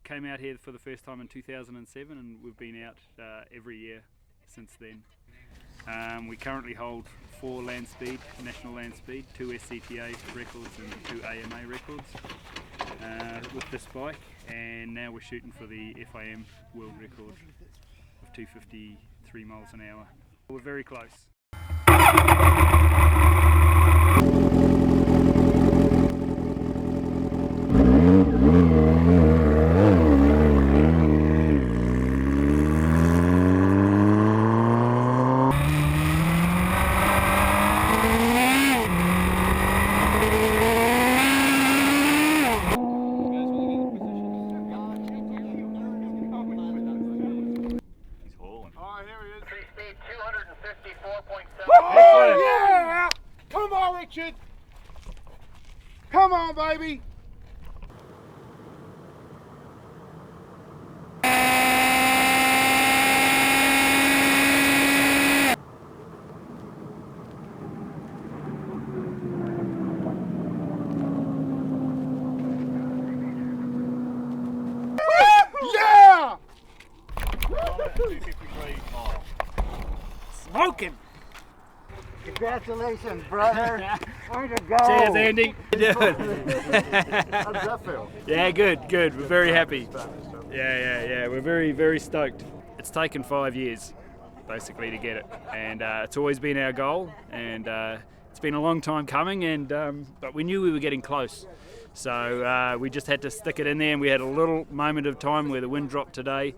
came out here for the first time in 2007, and we've been out every year since then. We currently hold 4 national land speed, 2 SCTA records and 2 AMA records with this bike, and now we're shooting for the FIM world record of 253 miles an hour. We're very close. Oh, yeah! Come on, Richard! Come on, baby! Yeah! 253 miles. Smoking! Congratulations, brother. Way to go. Cheers, Andy. How you doing? How does that feel? Yeah, good. We're very happy. Yeah. We're very, very stoked. It's taken 5 years, basically, to get it, and it's always been our goal, and it's been a long time coming, and but we knew we were getting close. So we just had to stick it in there, and we had a little moment of time where the wind dropped today.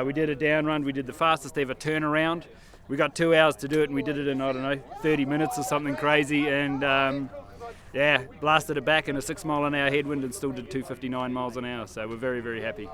We did a down run. We did the fastest ever turnaround. We got 2 hours to do it, and we did it in, 30 minutes or something crazy, and blasted it back in a 6 mile an hour headwind and still did 259 miles an hour, so we're very, very happy.